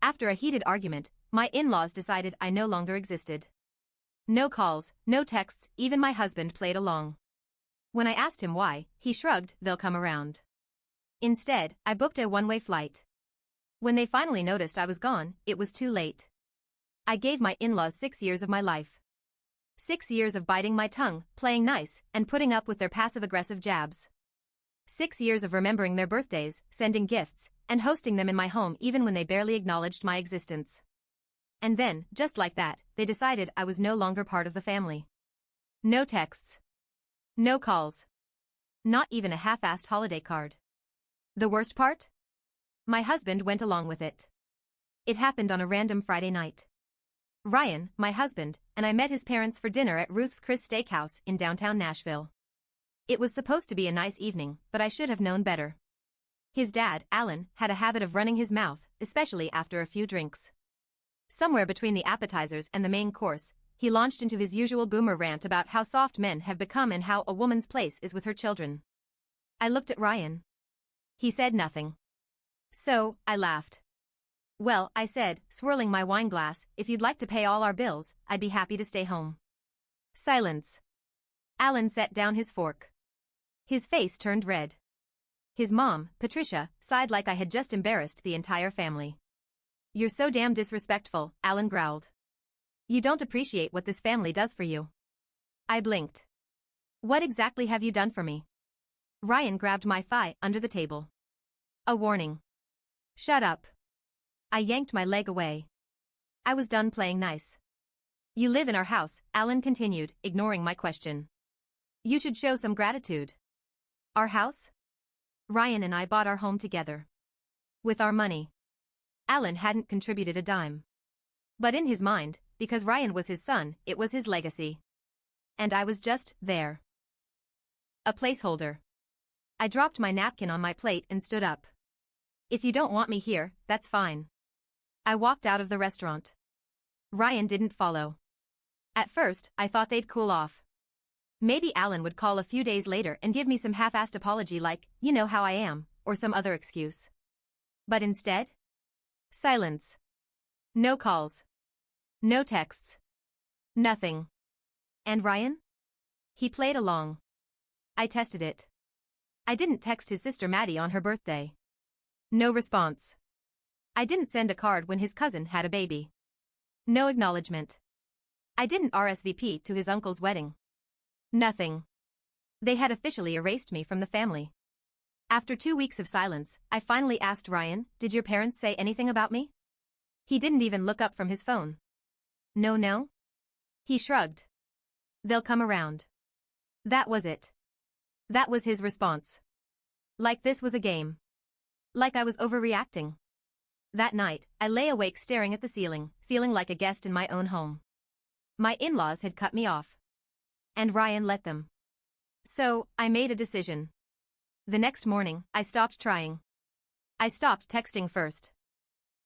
After a heated argument, my in-laws decided I no longer existed. No calls, no texts, even my husband played along. When I asked him why, he shrugged, "They'll come around." Instead, I booked a one-way flight. When they finally noticed I was gone, it was too late. I gave my in-laws 6 years of my life. 6 years of biting my tongue, playing nice, and putting up with their passive-aggressive jabs. 6 years of remembering their birthdays, sending gifts, and hosting them in my home even when they barely acknowledged my existence. And then, just like that, they decided I was no longer part of the family. No texts. No calls. Not even a half-assed holiday card. The worst part? My husband went along with it. It happened on a random Friday night. Ryan, my husband, and I met his parents for dinner at Ruth's Chris Steakhouse in downtown Nashville. It was supposed to be a nice evening, but I should have known better. His dad, Alan, had a habit of running his mouth, especially after a few drinks. Somewhere between the appetizers and the main course, he launched into his usual boomer rant about how soft men have become and how a woman's place is with her children. I looked at Ryan. He said nothing. So, I laughed. "Well," I said, swirling my wine glass, "if you'd like to pay all our bills, I'd be happy to stay home." Silence. Alan set down his fork. His face turned red. His mom, Patricia, sighed like I had just embarrassed the entire family. "You're so damn disrespectful," Alan growled. "You don't appreciate what this family does for you." I blinked. "What exactly have you done for me?" Ryan grabbed my thigh under the table. "A warning." "Shut up." I yanked my leg away. I was done playing nice. "You live in our house," Alan continued, ignoring my question. "You should show some gratitude." "Our house?" "Ryan and I bought our home together. With our money." Alan hadn't contributed a dime. But in his mind, because Ryan was his son, it was his legacy. And I was just there. A placeholder. I dropped my napkin on my plate and stood up. "If you don't want me here, that's fine." I walked out of the restaurant. Ryan didn't follow. At first, I thought they'd cool off. Maybe Alan would call a few days later and give me some half-assed apology like, "You know how I am," or some other excuse. But instead? Silence. No calls. No texts. Nothing. And Ryan? He played along. I tested it. I didn't text his sister Maddie on her birthday. No response. I didn't send a card when his cousin had a baby. No acknowledgement. I didn't RSVP to his uncle's wedding. Nothing. They had officially erased me from the family. After 2 weeks of silence, I finally asked Ryan, "Did your parents say anything about me?" He didn't even look up from his phone. No. He shrugged. "They'll come around." That was it. That was his response. Like this was a game. Like I was overreacting. That night, I lay awake staring at the ceiling, feeling like a guest in my own home. My in-laws had cut me off. And Ryan let them. So, I made a decision. The next morning, I stopped trying. I stopped texting first.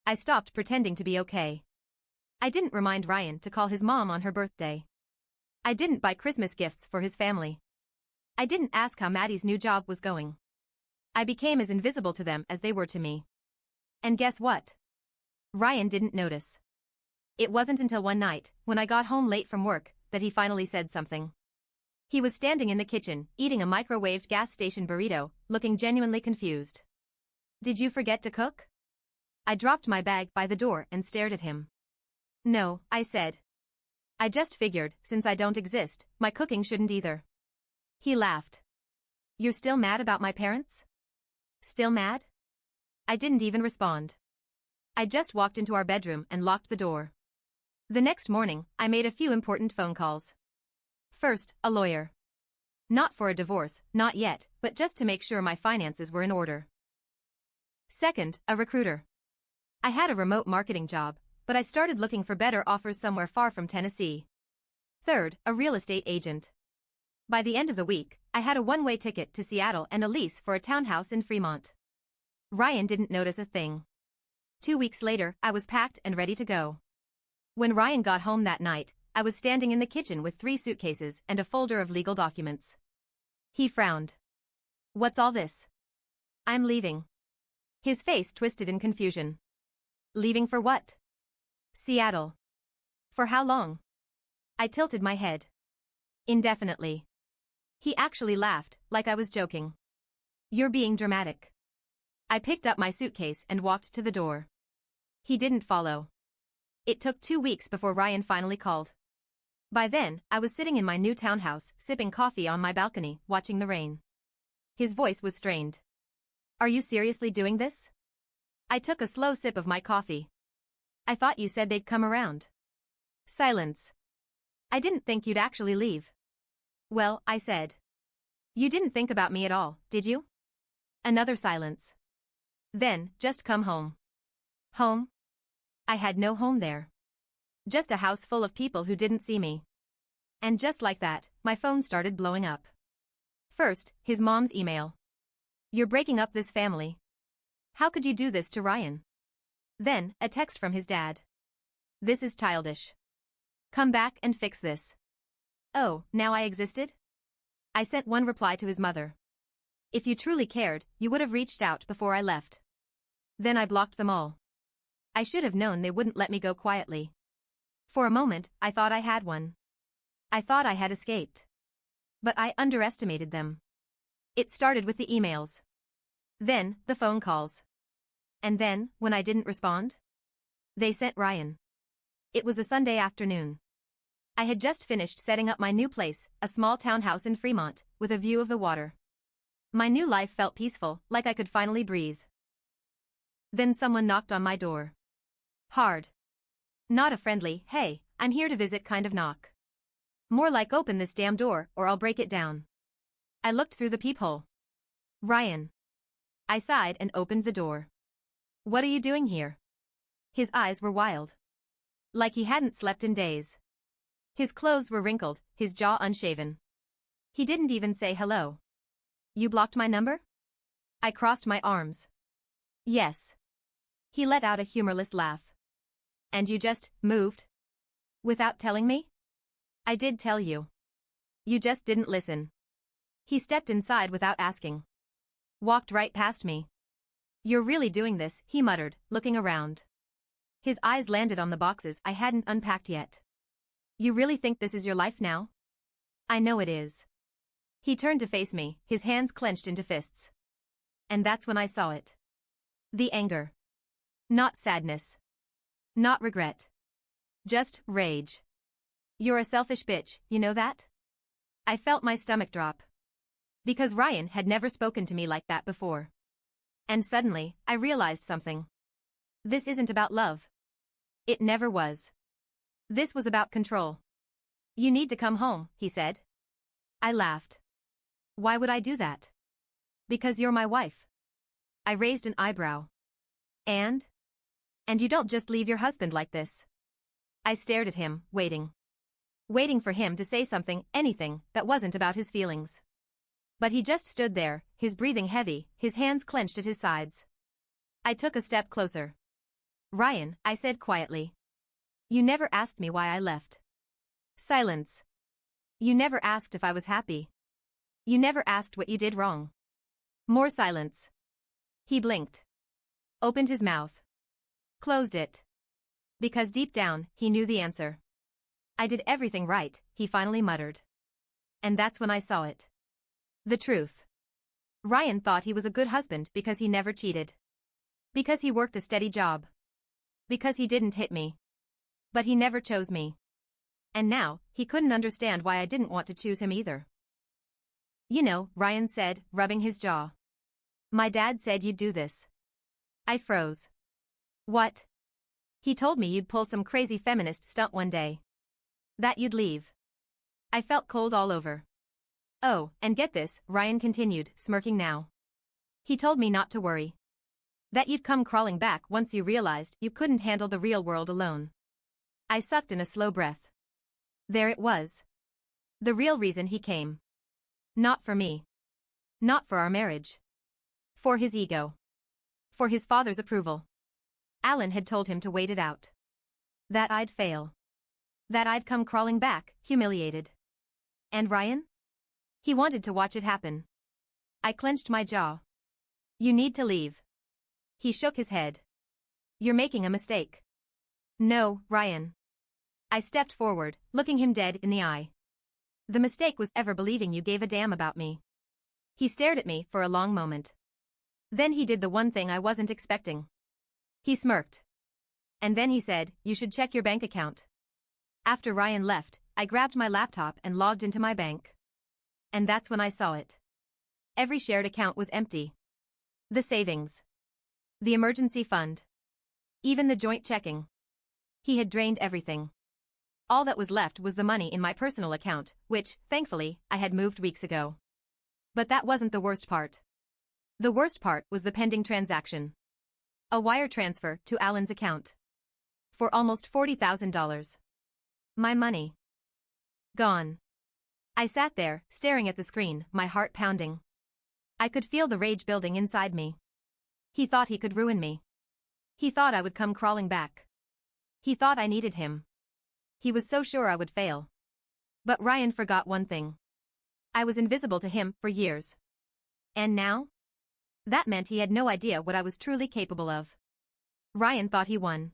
I stopped pretending to be okay. I didn't remind Ryan to call his mom on her birthday. I didn't buy Christmas gifts for his family. I didn't ask how Maddie's new job was going. I became as invisible to them as they were to me. And guess what? Ryan didn't notice. It wasn't until one night, when I got home late from work, that he finally said something. He was standing in the kitchen, eating a microwaved gas station burrito, looking genuinely confused. "Did you forget to cook?" I dropped my bag by the door and stared at him. "No," I said. "I just figured, since I don't exist, my cooking shouldn't either." He laughed. "You're still mad about my parents?" "Still mad?" I didn't even respond. I just walked into our bedroom and locked the door. The next morning, I made a few important phone calls. First, a lawyer. Not for a divorce, not yet, but just to make sure my finances were in order. Second, a recruiter. I had a remote marketing job, but I started looking for better offers somewhere far from Tennessee. Third, a real estate agent. By the end of the week, I had a one-way ticket to Seattle and a lease for a townhouse in Fremont. Ryan didn't notice a thing. 2 weeks later, I was packed and ready to go. When Ryan got home that night, I was standing in the kitchen with 3 suitcases and a folder of legal documents. He frowned. "What's all this?" "I'm leaving." His face twisted in confusion. Leaving for what? Seattle. For how long? I tilted my head. Indefinitely. He actually laughed, like I was joking. You're being dramatic. I picked up my suitcase and walked to the door. He didn't follow. It took 2 weeks before Ryan finally called. By then, I was sitting in my new townhouse, sipping coffee on my balcony, watching the rain. His voice was strained. Are you seriously doing this? I took a slow sip of my coffee. I thought you said they'd come around. Silence. I didn't think you'd actually leave. Well, I said. You didn't think about me at all, did you? Another silence. Then, just come home. Home? I had no home there. Just a house full of people who didn't see me. And just like that, my phone started blowing up. First, his mom's email. You're breaking up this family. How could you do this to Ryan? Then, a text from his dad. This is childish. Come back and fix this. Oh, now I existed? I sent one reply to his mother. If you truly cared, you would have reached out before I left. Then I blocked them all. I should have known they wouldn't let me go quietly. For a moment, I thought I had one. I thought I had escaped. But I underestimated them. It started with the emails. Then, the phone calls. And then, when I didn't respond, they sent Ryan. It was a Sunday afternoon. I had just finished setting up my new place, a small townhouse in Fremont, with a view of the water. My new life felt peaceful, like I could finally breathe. Then someone knocked on my door. Hard. Not a friendly, hey, I'm here to visit kind of knock. More like open this damn door, or I'll break it down. I looked through the peephole. Ryan. I sighed and opened the door. What are you doing here? His eyes were wild. Like he hadn't slept in days. His clothes were wrinkled, his jaw unshaven. He didn't even say hello. You blocked my number? I crossed my arms. Yes. He let out a humorless laugh. And you just moved? Without telling me? I did tell you. You just didn't listen. He stepped inside without asking. Walked right past me. You're really doing this, he muttered, looking around. His eyes landed on the boxes I hadn't unpacked yet. You really think this is your life now? I know it is. He turned to face me, his hands clenched into fists. And that's when I saw it. The anger. Not sadness. Not regret. Just rage. You're a selfish bitch, you know that? I felt my stomach drop. Because Ryan had never spoken to me like that before. And suddenly, I realized something. This isn't about love. It never was. This was about control. You need to come home, he said. I laughed. Why would I do that? Because you're my wife. I raised an eyebrow. And? And you don't just leave your husband like this. I stared at him, waiting. Waiting for him to say something, anything, that wasn't about his feelings. But he just stood there, his breathing heavy, his hands clenched at his sides. I took a step closer. Ryan, I said quietly. You never asked me why I left. Silence. You never asked if I was happy. You never asked what you did wrong. More silence. He blinked. Opened his mouth. Closed it. Because deep down, he knew the answer. I did everything right, he finally muttered. And that's when I saw it. The truth. Ryan thought he was a good husband because he never cheated. Because he worked a steady job. Because he didn't hit me. But he never chose me. And now, he couldn't understand why I didn't want to choose him either. You know, Ryan said, rubbing his jaw. My dad said you'd do this. I froze. What? He told me you'd pull some crazy feminist stunt one day. That you'd leave. I felt cold all over. Oh, and get this, Ryan continued, smirking now. He told me not to worry. That you'd come crawling back once you realized you couldn't handle the real world alone. I sucked in a slow breath. There it was. The real reason he came. Not for me. Not for our marriage. For his ego. For his father's approval. Alan had told him to wait it out. That I'd fail. That I'd come crawling back, humiliated. And Ryan? He wanted to watch it happen. I clenched my jaw. You need to leave. He shook his head. You're making a mistake. No, Ryan. I stepped forward, looking him dead in the eye. The mistake was ever believing you gave a damn about me. He stared at me for a long moment. Then he did the one thing I wasn't expecting. He smirked. And then he said, you should check your bank account. After Ryan left, I grabbed my laptop and logged into my bank. And that's when I saw it. Every shared account was empty. The savings. The emergency fund. Even the joint checking. He had drained everything. All that was left was the money in my personal account, which, thankfully, I had moved weeks ago. But that wasn't the worst part. The worst part was the pending transaction. A wire transfer to Alan's account. For almost $40,000. My money. Gone. I sat there, staring at the screen, my heart pounding. I could feel the rage building inside me. He thought he could ruin me. He thought I would come crawling back. He thought I needed him. He was so sure I would fail. But Ryan forgot one thing. I was invisible to him for years. And now? That meant he had no idea what I was truly capable of. Ryan thought he won.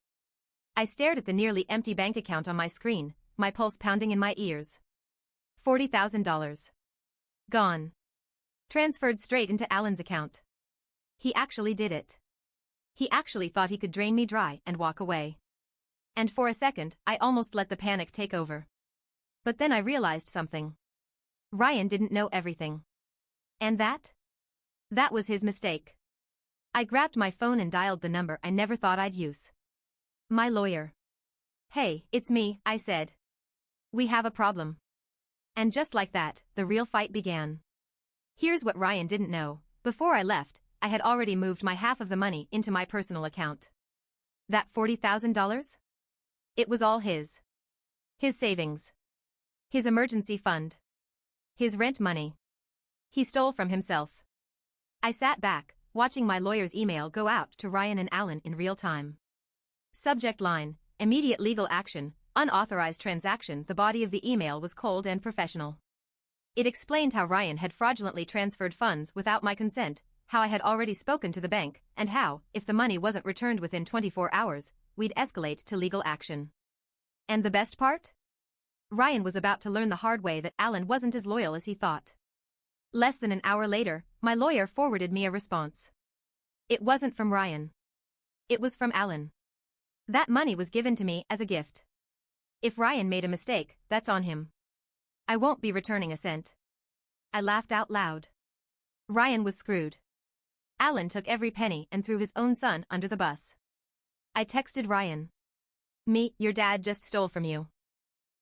I stared at the nearly empty bank account on my screen, my pulse pounding in my ears. $40,000. Gone. Transferred straight into Alan's account. He actually did it. He actually thought he could drain me dry and walk away. And for a second, I almost let the panic take over. But then I realized something. Ryan didn't know everything. And that? That was his mistake. I grabbed my phone and dialed the number I never thought I'd use. My lawyer. Hey, it's me, I said. We have a problem. And just like that, the real fight began. Here's what Ryan didn't know. Before I left, I had already moved my half of the money into my personal account. That $40,000? It was all his. His savings. His emergency fund. His rent money. He stole from himself. I sat back, watching my lawyer's email go out to Ryan and Alan in real time. Subject line, immediate legal action, unauthorized transaction. The body of the email was cold and professional. It explained how Ryan had fraudulently transferred funds without my consent, how I had already spoken to the bank, and how, if the money wasn't returned within 24 hours, we'd escalate to legal action. And the best part? Ryan was about to learn the hard way that Alan wasn't as loyal as he thought. Less than an hour later, my lawyer forwarded me a response. It wasn't from Ryan. It was from Alan. That money was given to me as a gift. If Ryan made a mistake, that's on him. I won't be returning a cent. I laughed out loud. Ryan was screwed. Alan took every penny and threw his own son under the bus. I texted Ryan. Your dad just stole from you.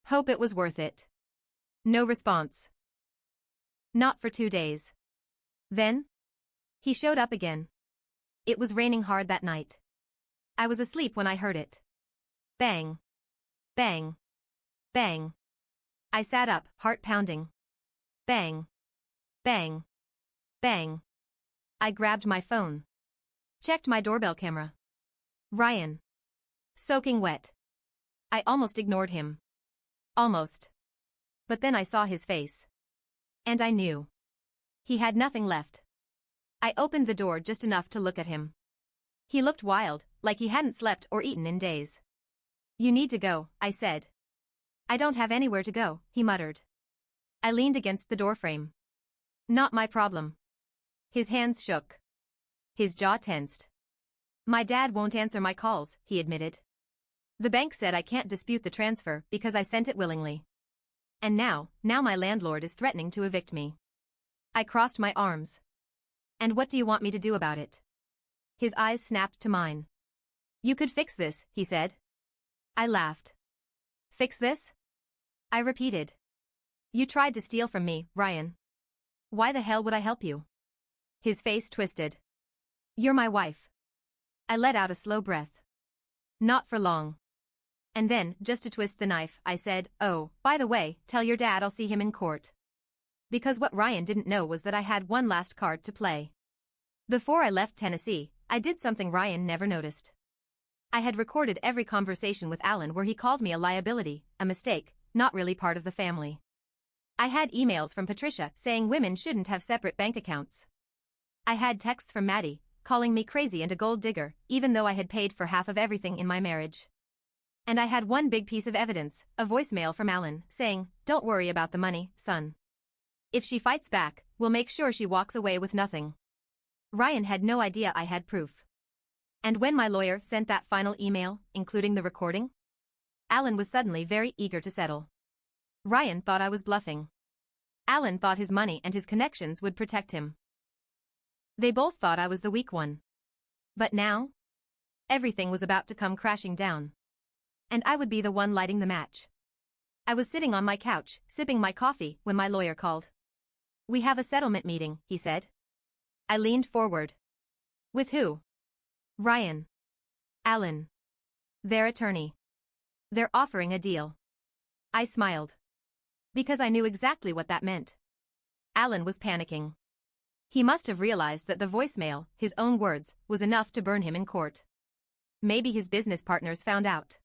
Hope it was worth it. No response. Not for 2 days. Then? He showed up again. It was raining hard that night. I was asleep when I heard it. Bang. Bang. Bang. I sat up, heart pounding. Bang. Bang. Bang. I grabbed my phone. Checked my doorbell camera. Ryan. Soaking wet. I almost ignored him. Almost. But then I saw his face. And I knew. He had nothing left. I opened the door just enough to look at him. He looked wild, like he hadn't slept or eaten in days. You need to go, I said. I don't have anywhere to go, he muttered. I leaned against the doorframe. Not my problem. His hands shook. His jaw tensed. My dad won't answer my calls, he admitted. The bank said I can't dispute the transfer because I sent it willingly. And now my landlord is threatening to evict me. I crossed my arms. And what do you want me to do about it? His eyes snapped to mine. You could fix this, he said. I laughed. Fix this? I repeated. You tried to steal from me, Ryan. Why the hell would I help you? His face twisted. You're my wife. I let out a slow breath. Not for long. And then, just to twist the knife, I said, oh, by the way, tell your dad I'll see him in court. Because what Ryan didn't know was that I had one last card to play. Before I left Tennessee, I did something Ryan never noticed. I had recorded every conversation with Alan where he called me a liability, a mistake, not really part of the family. I had emails from Patricia saying women shouldn't have separate bank accounts. I had texts from Maddie, calling me crazy and a gold digger, even though I had paid for half of everything in my marriage. And I had one big piece of evidence, a voicemail from Alan, saying, "Don't worry about the money, son. If she fights back, we'll make sure she walks away with nothing." Ryan had no idea I had proof. And when my lawyer sent that final email, including the recording, Alan was suddenly very eager to settle. Ryan thought I was bluffing. Alan thought his money and his connections would protect him. They both thought I was the weak one. But now? Everything was about to come crashing down. And I would be the one lighting the match. I was sitting on my couch, sipping my coffee, when my lawyer called. "We have a settlement meeting," he said. I leaned forward. "With who?" "Ryan. Alan. Their attorney. They're offering a deal." I smiled. Because I knew exactly what that meant. Alan was panicking. He must have realized that the voicemail, his own words, was enough to burn him in court. Maybe his business partners found out.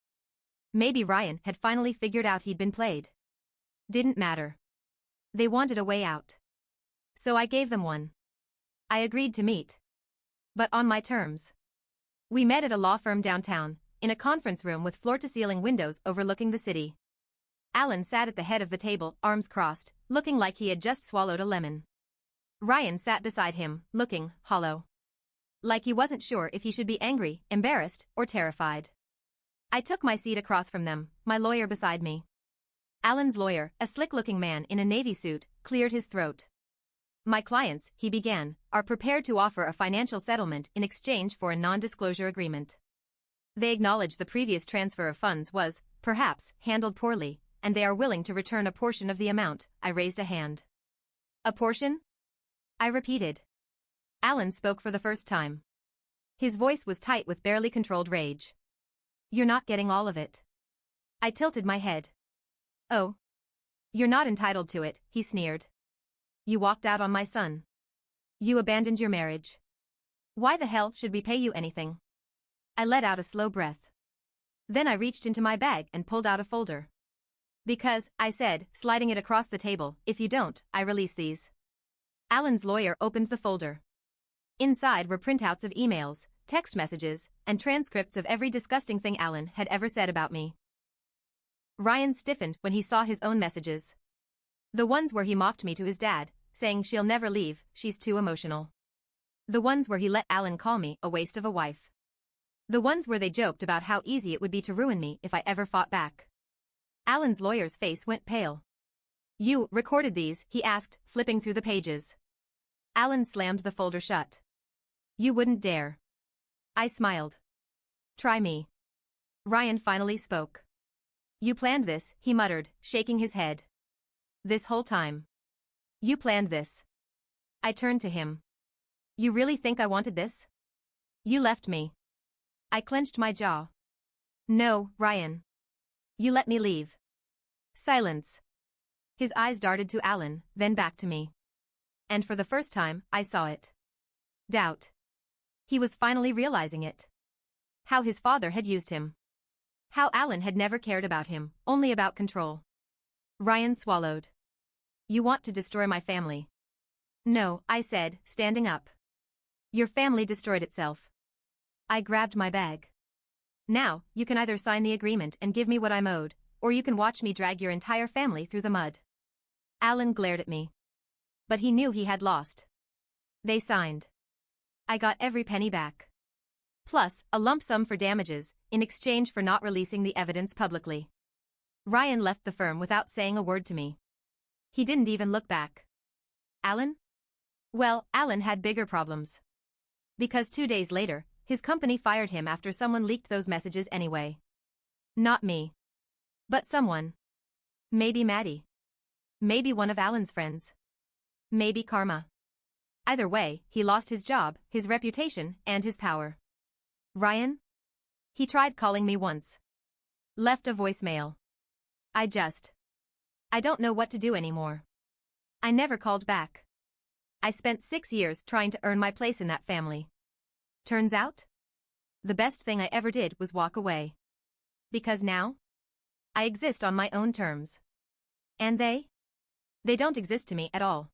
Maybe Ryan had finally figured out he'd been played. Didn't matter. They wanted a way out. So I gave them one. I agreed to meet. But on my terms. We met at a law firm downtown, in a conference room with floor-to-ceiling windows overlooking the city. Alan sat at the head of the table, arms crossed, looking like he had just swallowed a lemon. Ryan sat beside him, looking hollow. Like he wasn't sure if he should be angry, embarrassed, or terrified. I took my seat across from them, my lawyer beside me. Alan's lawyer, a slick-looking man in a navy suit, cleared his throat. "My clients," he began, "are prepared to offer a financial settlement in exchange for a non-disclosure agreement. They acknowledge the previous transfer of funds was, perhaps, handled poorly, and they are willing to return a portion of the amount." I raised a hand. "A portion?" I repeated. Alan spoke for the first time. His voice was tight with barely controlled rage. "You're not getting all of it." I tilted my head. "Oh. You're not entitled to it," he sneered. "You walked out on my son. You abandoned your marriage. Why the hell should we pay you anything?" I let out a slow breath. Then I reached into my bag and pulled out a folder. "Because," I said, sliding it across the table, "if you don't, I release these." Alan's lawyer opened the folder. Inside were printouts of emails, text messages, and transcripts of every disgusting thing Alan had ever said about me. Ryan stiffened when he saw his own messages. The ones where he mocked me to his dad, saying she'll never leave, she's too emotional. The ones where he let Alan call me a waste of a wife. The ones where they joked about how easy it would be to ruin me if I ever fought back. Alan's lawyer's face went pale. "You recorded these?" he asked, flipping through the pages. Alan slammed the folder shut. "You wouldn't dare." I smiled. "Try me." Ryan finally spoke. "You planned this," he muttered, shaking his head. "This whole time. You planned this." I turned to him. "You really think I wanted this? You left me." I clenched my jaw. "No, Ryan. You let me leave." Silence. His eyes darted to Alan, then back to me. And for the first time, I saw it. Doubt. He was finally realizing it. How his father had used him. How Alan had never cared about him, only about control. Ryan swallowed. "You want to destroy my family." "No," I said, standing up. "Your family destroyed itself." I grabbed my bag. "Now, you can either sign the agreement and give me what I'm owed, or you can watch me drag your entire family through the mud." Alan glared at me. But he knew he had lost. They signed. I got every penny back. Plus, a lump sum for damages, in exchange for not releasing the evidence publicly. Ryan left the firm without saying a word to me. He didn't even look back. Alan? Well, Alan had bigger problems. Because 2 days later, his company fired him after someone leaked those messages anyway. Not me. But someone. Maybe Maddie. Maybe one of Alan's friends. Maybe karma. Either way, he lost his job, his reputation, and his power. Ryan? He tried calling me once. Left a voicemail. I don't know what to do anymore. I never called back. I spent 6 years trying to earn my place in that family. Turns out, the best thing I ever did was walk away. Because now, I exist on my own terms. And they don't exist to me at all.